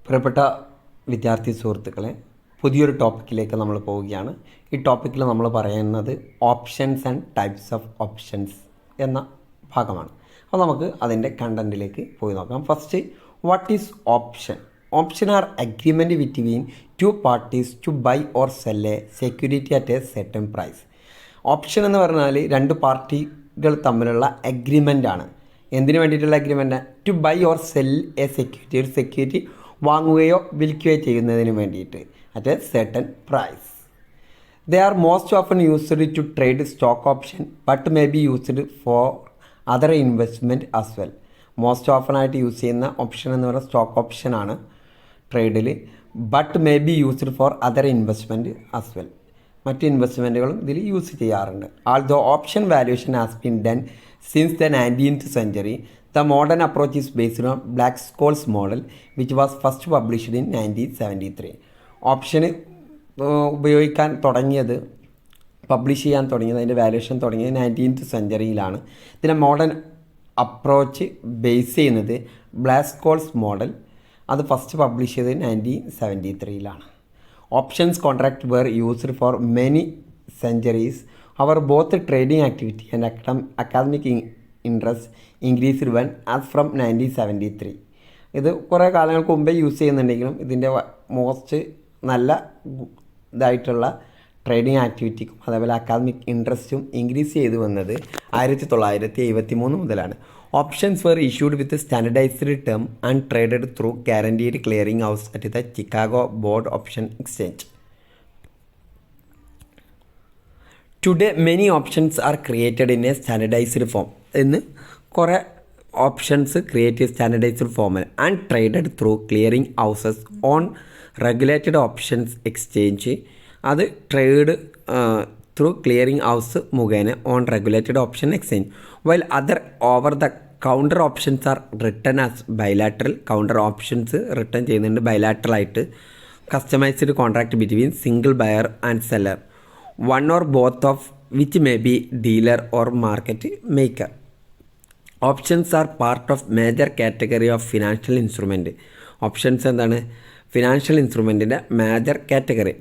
പ്രിയപ്പെട്ട വിദ്യാർത്ഥി സുഹൃത്തുക്കളെ, പുതിയൊരു ടോപ്പിക്കിലേക്ക് നമ്മൾ പോവുകയാണ്. ഈ ടോപ്പിക്കിൽ നമ്മൾ പറയുന്നത് options and types of options എന്ന ഭാഗമാണ്. അപ്പോൾ നമുക്ക് അതിൻ്റെ കണ്ടൻറ്റിലേക്ക് പോയി നോക്കാം. First, what is option? Option are agreement between two parties to buy or sell a security at a certain price. Option എന്ന് പറഞ്ഞാൽ രണ്ട് പാർട്ടികൾ തമ്മിലുള്ള അഗ്രിമെൻ്റ് ആണ്. എന്തിനു വേണ്ടിയിട്ടുള്ള agreement? To buy or sell a security, ഒരു സെക്യൂരിറ്റി വാങ്ങുകയോ വിൽക്കുകയോ ചെയ്യുന്നതിന് വേണ്ടിയിട്ട് at a certain price. They are most often used to trade stock option but may be used for other investment as well. Most often ആയിട്ട് use ചെയ്യുന്ന option എന്ന് പറയുന്നത് stock ഓപ്ഷനാണ് ട്രേഡിൽ. But may be used for other investment as well. മറ്റ് ഇൻവെസ്റ്റ്മെൻറ്റുകളും ഇതിൽ use ചെയ്യാറുണ്ട്. Although option valuation has been done since the 19th century, the modern approach is based on Black-Scholes model, which was first published in 1973. ഓപ്ഷന് ഉപയോഗിക്കാൻ തുടങ്ങിയത്, publish ചെയ്യാൻ തുടങ്ങിയത്, അതിൻ്റെ valuation തുടങ്ങിയത് 19th centuryയിലാണ്. ഇതിൻ്റെ മോഡേൺ അപ്രോച്ച് ബേസ് ചെയ്യുന്നത് ബ്ലാക്ക്-സ്കോൾസ് മോഡൽ. അത് ഫസ്റ്റ് പബ്ലിഷ് ചെയ്തത് 1973ലാണ്. Options contract were used for many centuries. അവർ both trading activity and academic interest increased when as from 1973. ഇത് കുറേ കാലങ്ങൾക്ക് മുമ്പേ യൂസ് ചെയ്യുന്നുണ്ടെങ്കിലും ഇതിൻ്റെ മോസ്റ്റ് നല്ല ഇതായിട്ടുള്ള ട്രേഡിംഗ് ആക്ടിവിറ്റിക്കും അതേപോലെ അക്കാദമിക് ഇൻട്രസ്റ്റും ഇൻക്രീസ് ചെയ്തു വന്നത് 1973 മുതലാണ്. Options were issued with standardised term and traded through guaranteed clearing house at the Chicago board option exchange. Today many options are created in a standardised form. ഇന്ന് കുറേ options create ചെയ്ത് standardised ഫോമിൽ and traded through clearing houses on regulated options exchange. അത് trade through clearing house മുഖേന on regulated option exchange. While other over the counter options are written as bilateral. Counter options return ചെയ്യുന്നുണ്ട് ബൈലാറ്ററലായിട്ട്. Customised contract between single buyer and seller, one or both of which may be dealer or market maker. Options are part of major category of financial instrument. Options എന്താണ്? Financial ഇൻസ്ട്രുമെൻറ്റിൻ്റെ major category,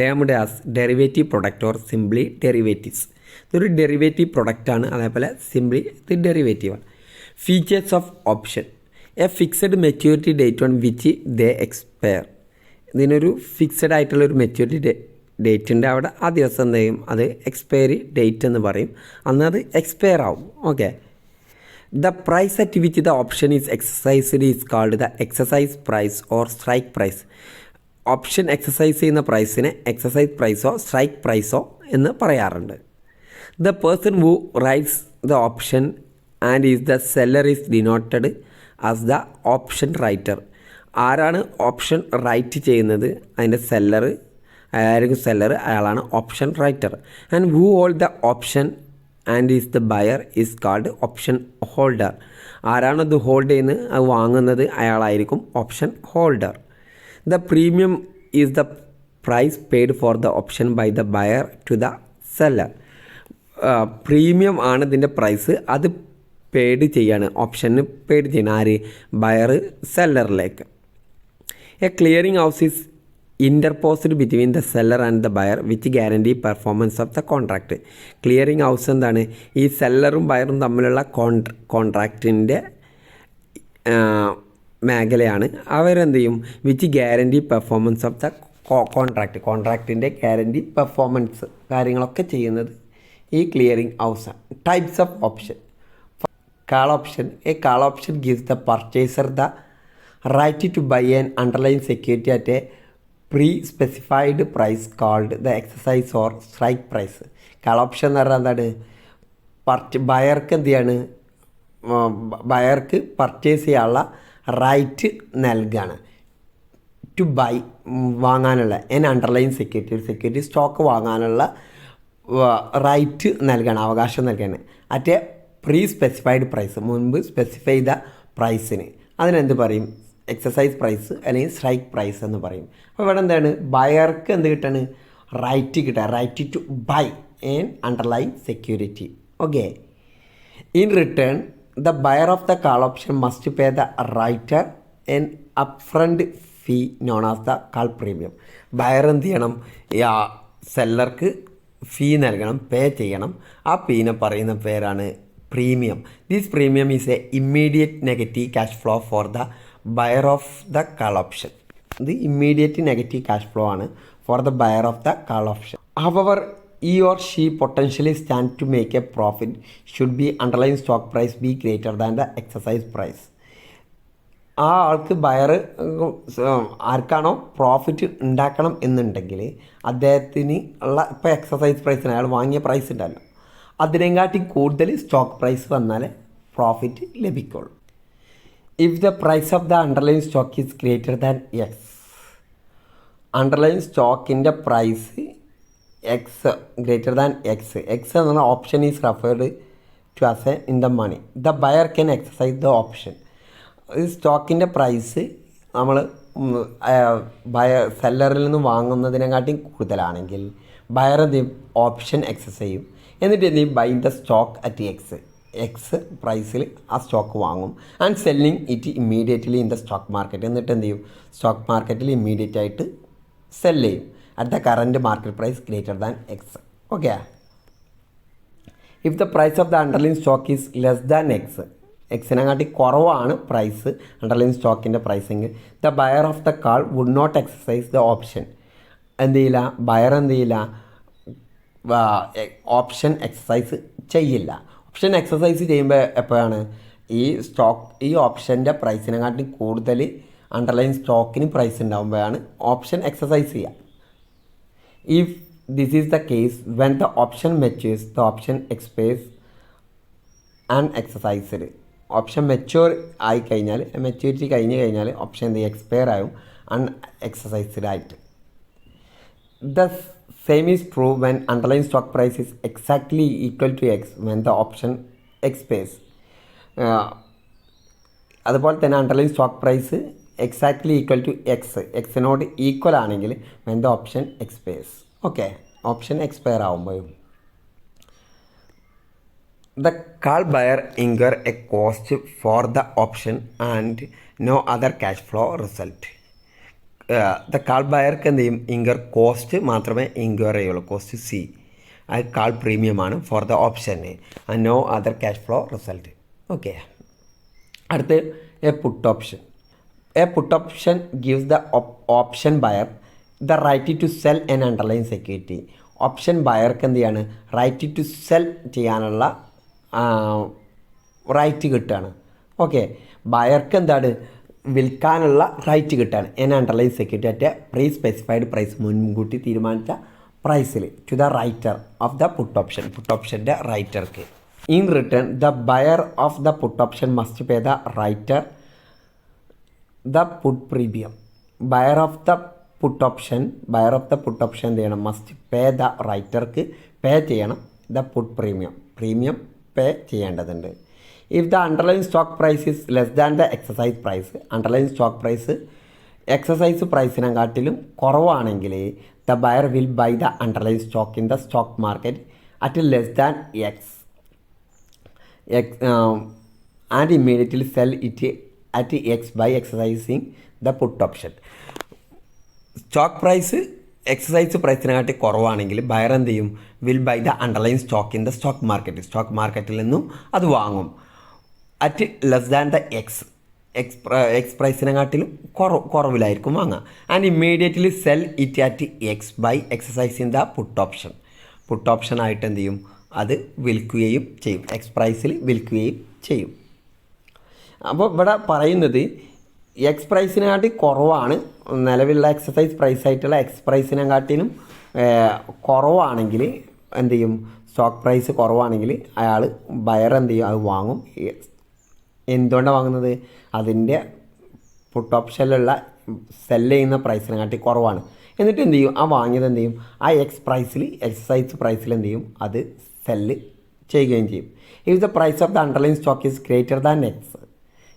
termed as derivative product or simply derivatives. ഇതൊരു derivative പ്രൊഡക്റ്റാണ്, അതേപോലെ simply ഇത് ഡെറിവേറ്റീവാണ്. Features of option: a fixed maturity date on which they expire. ഇതിനൊരു fixed ആയിട്ടുള്ളൊരു maturity ഡേറ്റിൻ്റെ അവിടെ ആ ദിവസം എന്ത് ചെയ്യും? അത് എക്സ്പയറി ഡേറ്റ് എന്ന് പറയും. അന്ന് അത് എക്സ്പയർ ആവും. Okay. The price at which the option is exercised is called the exercise price or strike price. Option exercise ചെയ്യുന്ന പ്രൈസിനെ എക്സസൈസ് പ്രൈസോ സ്ട്രൈക്ക് പ്രൈസോ എന്ന് പറയാറുണ്ട്. The person who writes the option and is the seller is denoted as the option writer. ആരാണ് option write ചെയ്യുന്നത്? അതിൻ്റെ seller ആയിരിക്കും. സെല്ലർ അയാളാണ് option writer. And who hold the option and is the buyer is called option holder. ആരാണ് ഇത് hold ചെയ്യുന്നത്, അത് വാങ്ങുന്നത്, അയാളായിരിക്കും option holder. The premium is the price paid for the option by the buyer to the seller. Premium ആണ് ഇതിൻ്റെ price, അത് paid ചെയ്യാണ്, ഓപ്ഷന് പെയ്ഡ് ചെയ്യണം. ആര്? ബയർ സെല്ലറിലേക്ക്. A clearing house is interposed between the seller and the buyer which guarantee performance of the contract. Clearing house എന്താണ്? ഈ സെല്ലറും ബയറും തമ്മിലുള്ള കോൺട്രാക്റ്റിൻ്റെ മേഖലയാണ്. അവരെന്ത് ചെയ്യും? Which guarantee performance of the കോൺട്രാക്റ്റിൻ്റെ ഗ്യാരണ്ടി പെർഫോമൻസ് കാര്യങ്ങളൊക്കെ ചെയ്യുന്നത് ഈ ക്ലിയറിംഗ് ഹൗസാണ്. Types of option: call option. A call option gives the purchaser the right to buy an underline security at a prespecified price called the exercise or strike price. Call option എന്ന് പറഞ്ഞാൽ എന്താണ്? ബയർക്ക് എന്ത് ചെയ്യാണ്? ബയർക്ക് purchase ചെയ്യാനുള്ള right നൽകുകയാണ്. To buy വാങ്ങാനുള്ള, എൻ അണ്ടർലൈൻ സെക്യൂരിറ്റി, ഒരു സെക്യൂരിറ്റി സ്റ്റോക്ക് വാങ്ങാനുള്ള റൈറ്റ് നൽകുകയാണ്, അവകാശം നൽകുകയാണ്. അറ്റ് എ പ്രീ-സ്പെസിഫൈഡ് പ്രൈസ്, മുൻപ് സ്പെസിഫൈ ചെയ്ത പ്രൈസിന്. അതിനെന്ത് പറയും? എക്സസൈസ് പ്രൈസ് അല്ലെങ്കിൽ സ്ട്രൈക്ക് പ്രൈസ് എന്ന് പറയും. അപ്പോൾ ഇവിടെ എന്താണ്? ബയർക്ക് എന്ത് കിട്ടാണ്? റൈറ്റ് കിട്ടുക, right to buy an underline security. Okay. In return the buyer of the call option must pay the writer an upfront fee known as the call premium. Buyer എന്ത് ചെയ്യണം, ആ സെല്ലർക്ക് ഫീ നൽകണം, പേ ചെയ്യണം. ആ ഫീനെ പറയുന്ന പേരാണ് premium. This premium is a immediate negative cash flow for the buyer of the call option. ഇത് ഇമ്മീഡിയറ്റ് നെഗറ്റീവ് ക്യാഷ് ഫ്ലോ ആണ് for the buyer of the call option. However he or she potentially stand to make a profit should be underlying stock price be greater than the exercise price. ആ ആൾക്ക് buyer ആർക്കാണോ profit ഉണ്ടാക്കണം എന്നുണ്ടെങ്കിൽ അദ്ദേഹത്തിന് ഉള്ള ഇപ്പോൾ exercise പ്രൈസിന് അയാൾ വാങ്ങിയ പ്രൈസ് ഉണ്ടല്ലോ അതിനെക്കാട്ടി കൂടുതൽ സ്റ്റോക്ക് പ്രൈസ് വന്നാലേ പ്രോഫിറ്റ് ലഭിക്കുള്ളൂ. If the price of the underline stock is greater than X, underline സ്റ്റോക്കിൻ്റെ price X greater than X, X എന്ന് പറഞ്ഞാൽ option is referred to as a in the money, the buyer can exercise the option. ഈ സ്റ്റോക്കിൻ്റെ price നമ്മൾ സെല്ലറിൽ നിന്ന് വാങ്ങുന്നതിനെക്കാട്ടിയും കൂടുതലാണെങ്കിൽ buyer എന്ത് ചെയ്യും, ഓപ്ഷൻ എക്സസ് ചെയ്യും. എന്നിട്ട് എന്ത് ചെയ്യും, buy the stock at X പ്രൈസിൽ ആ സ്റ്റോക്ക് വാങ്ങും and selling it immediately in the stock market. എന്നിട്ട് എന്ത് ചെയ്യും, സ്റ്റോക്ക് മാർക്കറ്റിൽ ഇമ്മീഡിയറ്റ് ആയിട്ട് സെല്ല് ചെയ്യും at the current market price greater than x. Okay. If the price of the underlying stock is less than x, എക്സിനെക്കാട്ടി കുറവാണ് price underline സ്റ്റോക്കിൻ്റെ pricing, the buyer of the call would not exercise the option. എന്ത് ചെയ്യില്ല, buyer എന്ത് ചെയ്യില്ല, option exercise ചെയ്യില്ല. Option exercise ചെയ്യുമ്പോൾ എപ്പോഴാണ്, ഈ ഓപ്ഷൻ്റെ പ്രൈസിനെക്കാട്ടി കൂടുതൽ അണ്ടർലൈൻ സ്റ്റോക്കിന് പ്രൈസ് ഉണ്ടാകുമ്പോഴാണ് ഓപ്ഷൻ എക്സസൈസ് ചെയ്യുക. If this is the case, when the option matures, the option expires unexercised. Option mature ആയി കഴിഞ്ഞാൽ, മെച്യൂരിറ്റി കഴിഞ്ഞ് കഴിഞ്ഞാൽ ഓപ്ഷൻ എന്ത് എക്സ്പയർ ആവും അൺഎക്സസൈസ്ഡ് ആയിട്ട്. The same is true when underline stock price is exactly equal to X when the option expires. അതുപോലെ തന്നെ underline stock price exactly equal to എക്സിനോട് ഈക്വൽ ആണെങ്കിൽ വെൻ ദ ഓപ്ഷൻ എക്സ്പയർസ്. ഓക്കെ, ഓപ്ഷൻ എക്സ്പയർ ആകുമ്പോഴും the call buyer incur a cost for the option and no other cash flow result. The call ബയർക്ക് എന്ത് ചെയ്യും, ഇൻകർ കോസ്റ്റ് മാത്രമേ incur ചെയ്യുള്ളൂ, കോസ്റ്റ് സി. അത് കാൾ പ്രീമിയമാണ് ഫോർ ദ ഓപ്ഷന് and no other cash flow result. Okay, അടുത്ത് a put option. A put option gives the option buyer the right to sell an underlying security. Option ബയർക്ക് എന്ത് ചെയ്യാണ്, right to sell ചെയ്യാനുള്ള right കിട്ടുകയാണ്. Okay, ബയർക്ക് എന്താണ്, വിൽക്കാനുള്ള റൈറ്റ് കിട്ടുകയാണ്. An underline security at a prespecified price, മുൻകൂട്ടി തീരുമാനിച്ച പ്രൈസിൽ, to the writer of the put option, put ഓപ്ഷൻ്റെ റൈറ്റർക്ക്. In return the buyer of the put option must pay the writer the put premium. Buyer of the put option എന്ത് ചെയ്യണം, must pay the റൈറ്റർക്ക് പേ ചെയ്യണം the put premium pay ചെയ്യേണ്ടതുണ്ട്. If the underline stock price is less than the exercise price, underline stock price exercise പ്രൈസിനെക്കാട്ടിലും കുറവാണെങ്കിൽ the buyer will buy the underline stock in the stock market at less than X and immediately sell it at x by exercising the put option. Stock price exercise പ്രൈസിനെക്കാട്ടി കുറവാണെങ്കിൽ buyer എന്ത് ചെയ്യും, will buy the underline stock in the stock മാർക്കറ്റിൽ നിന്നും അത് വാങ്ങും at less than the X പ്രൈസിനെക്കാട്ടിലും കുറവിലായിരിക്കും വാങ്ങുക. And immediately sell it at X by exercising the put ഓപ്ഷനായിട്ട് എന്ത് ചെയ്യും, അത് വിൽക്കുകയും ചെയ്യും, എക്സ് പ്രൈസിൽ വിൽക്കുകയും ചെയ്യും. അപ്പോൾ ഇവിടെ പറയുന്നത് എക്സ് പ്രൈസിനെക്കാട്ടി കുറവാണ്, നിലവിലുള്ള എക്സസൈസ് പ്രൈസായിട്ടുള്ള എക്സ് പ്രൈസിനെക്കാട്ടിലും കുറവാണെങ്കിൽ എന്ത് ചെയ്യും, സ്റ്റോക്ക് പ്രൈസ് കുറവാണെങ്കിൽ അയാൾ ബയർ എന്ത് ചെയ്യും, അത് വാങ്ങും. എന്തുകൊണ്ടാണ് വാങ്ങുന്നത്, അതിൻ്റെ പുട്ട് ഓപ്ഷനിലുള്ള സെല്ല് ചെയ്യുന്ന പ്രൈസിനെക്കാട്ടി കുറവാണ്. എന്നിട്ട് എന്ത് ചെയ്യും, ആ വാങ്ങിയത് എന്ത് ചെയ്യും, ആ എക്സസൈസ് പ്രൈസിൽ എന്ത് ചെയ്യും, അത് സെല്ല് ചെയ്യുകയും ചെയ്യും. If the price of the underline stock is greater than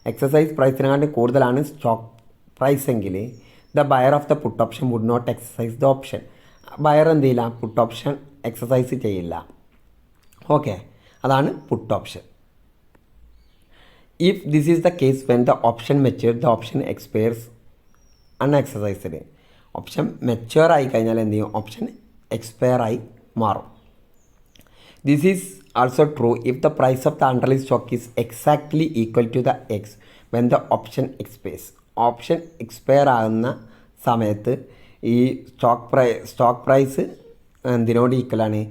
exercise പ്രൈസിനെക്കാട്ടി കൂടുതലാണ് സ്റ്റോക്ക് പ്രൈസ് എങ്കിൽ the buyer of the put option would not exercise the option. Buyer എന്ത് ചെയ്യില്ല, പുട്ട് ഓപ്ഷൻ എക്സസൈസ് ചെയ്യില്ല. ഓക്കെ, അതാണ് put option. If this is the case when the option mature the option expires unexercised. Option mature ആയി കഴിഞ്ഞാൽ എന്ത് ചെയ്യും? Option expire ആയി മാറും. This is also true if the price of the underline stock is exactly equal to the X when the option expires. Option expire ആകുന്ന സമയത്ത് ഈ stock price എന്തിനോട് ഈക്വലാണ്?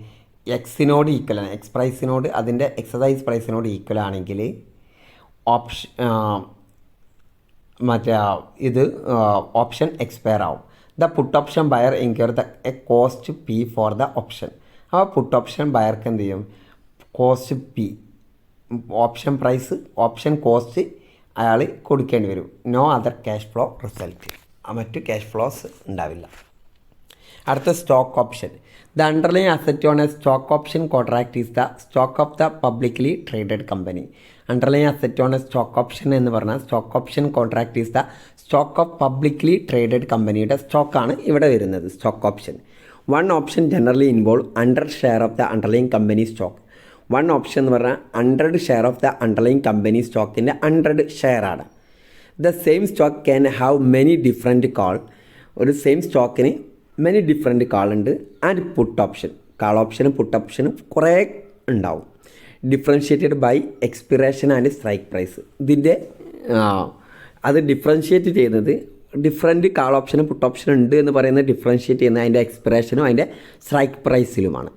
എക്സിനോട് ഈക്വലാണ്. എക്സ് പ്രൈസിനോട്, അതിൻ്റെ എക്സസൈസ് പ്രൈസിനോട് ഈക്വൽ ആണെങ്കിൽ ഓപ്ഷൻ എക്സ്പയർ ആവും. The put option buyer incur the a cost P for the option. അപ്പോൾ പുട്ട് ഓപ്ഷൻ ബയർക്ക് എന്ത് ചെയ്യും? കോസ്റ്റ് പി, ഓപ്ഷൻ കോസ്റ്റ് അയാൾ കൊടുക്കേണ്ടി വരും. No other cash flow result. മറ്റ് ക്യാഷ് ഫ്ലോസ് ഉണ്ടാവില്ല. അടുത്ത stock option. The underlying asset on a stock option contract is the stock of the publicly traded company. Underlying asset on a stock option എന്ന് പറഞ്ഞാൽ stock option contract is the stock of publicly traded കമ്പനിയുടെ സ്റ്റോക്കാണ് ഇവിടെ വരുന്നത് stock option. One option generally involve 100 share of the underline company stock. One option എന്ന് പറഞ്ഞാൽ 100 share of the underline company സ്റ്റോക്കിൻ്റെ 100 ഷെയറാണ്. The same stock can have many different call. ഒരു same സ്റ്റോക്കിന് മെനി ഡിഫറെൻറ്റ് കാൾ ഉണ്ട്. And put option, call ഓപ്ഷനും put ഓപ്ഷനും കുറേ ഉണ്ടാവും. Differentiated by expiration and strike price. ഇതിൻ്റെ അത് ഡിഫറൻഷ്യേറ്റ് ചെയ്യുന്നത് ഡിഫറെൻറ്റ് കാൾ ഓപ്ഷനും പുട്ട് ഓപ്ഷനും ഉണ്ട് എന്ന് പറയുന്നത് ഡിഫറൻഷ്യേറ്റ് ചെയ്യുന്നത് അതിൻ്റെ എക്സ്പിറേഷനും അതിൻ്റെ സ്ട്രൈക്ക് പ്രൈസിലുമാണ്.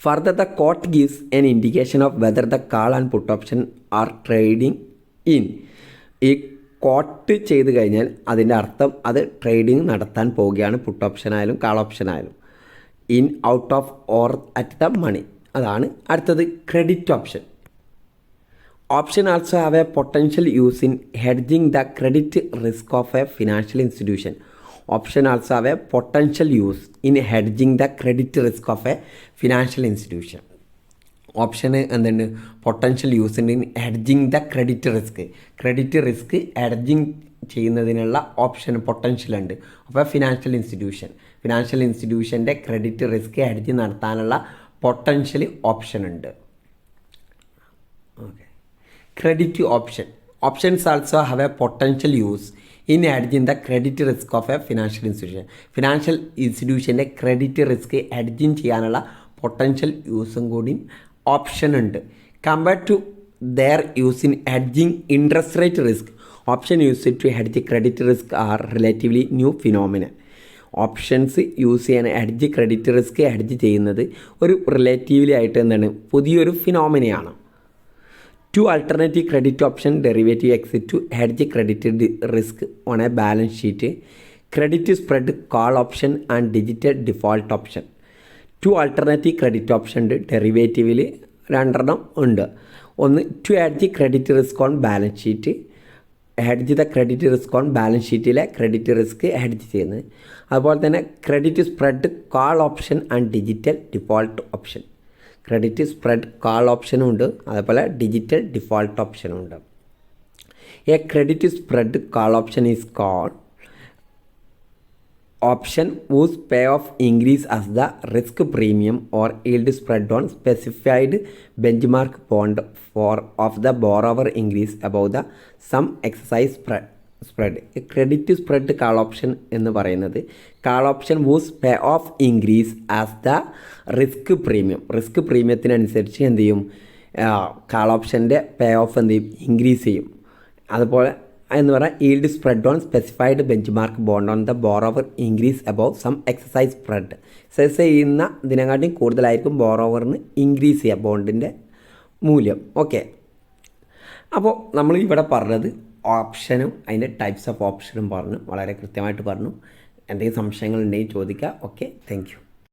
Further the quote gives an indication of whether the call and put option are trading in. ഈ കോട്ട് ചെയ്ത് കഴിഞ്ഞാൽ അതിൻ്റെ അർത്ഥം അത് ട്രേഡിംഗ് നടത്താൻ പോവുകയാണ്. പുട്ട് ഓപ്ഷൻ ആയാലും കാൾ ഓപ്ഷൻ ആയാലും. In, out of, or at the money. അതാണ് അടുത്തത് credit option. Option also have a potential use in hedging the credit risk of a financial institution. Option also have a potential use in hedging the credit risk of a financial institution. ഓപ്ഷന് എന്തുണ്ട്? Potential use in hedging the credit risk hedging ചെയ്യുന്നതിനുള്ള option potential ഉണ്ട്. അപ്പോൾ financial ഇൻസ്റ്റിറ്റ്യൂഷൻ്റെ credit risk hedge നടത്താനുള്ള potential option ഉണ്ട്. Okay. Credit option. Options also have a potential use in hedging the credit risk of a financial ഇൻസ്റ്റിറ്റ്യൂഷൻ്റെ credit risk hedging ചെയ്യാനുള്ള potential യൂസും കൂടി ഓപ്ഷൻ ഉണ്ട്. Compared to their use in hedging interest rate risk, option use to hedge credit risk are relatively new phenomenon. Options use ചെയ്യാൻ credit risk hedge ചെയ്യുന്നത് ഒരു relatively ആയിട്ട് എന്താണ്? പുതിയൊരു ഫിനോമിനയാണ്. Two alternative credit option derivative exist to hedge credit risk on a balance sheet. Credit spread call option and digital default option. Two alternative credit option ഉണ്ട്. ഡെറിവേറ്റീവിൽ 2 ഉണ്ട്. ഒന്ന് to hedge credit risk on balance sheet. Hedge the credit risk on balance ഷീറ്റിലെ credit risk hedge ചെയ്യുന്നത്. അതുപോലെ തന്നെ credit spread call option and digital default option. Credit spread call ഓപ്ഷനും ഉണ്ട്, അതേപോലെ ഡിജിറ്റൽ ഡിഫോൾട്ട് ഓപ്ഷനും ഉണ്ട്. A credit spread call option is called option whose payoff increase as the risk premium or yield spread on specified benchmark bond of the borrower increase above the some exercise spread. Credit spread call option എന്ന് പറയുന്നത് call option whose payoff increase as the risk പ്രീമിയത്തിനനുസരിച്ച് എന്ത് ചെയ്യും? Call ഓപ്ഷൻ്റെ pay of എന്ത് ചെയ്യും? Increase ചെയ്യും. അതുപോലെ എന്ന് പറഞ്ഞാൽ yield spread on specified benchmark bond on the borrower increase above some exercise spread. Exercise ചെയ്യുന്ന ഇതിനെക്കാട്ടിയും കൂടുതലായിരിക്കും ബോറോവറിന് ഇൻക്രീസ് ചെയ്യുക ബോണ്ടിൻ്റെ മൂല്യം. ഓക്കെ. അപ്പോൾ നമ്മൾ ഇവിടെ പറഞ്ഞത് ഓപ്ഷനും അതിൻ്റെ ടൈപ്സ് ഓഫ് ഓപ്ഷനും പറഞ്ഞു, വളരെ കൃത്യമായിട്ട് പറഞ്ഞു. എന്തെങ്കിലും സംശയങ്ങളുണ്ടെങ്കിൽ ചോദിക്കുക. Okay, thank you.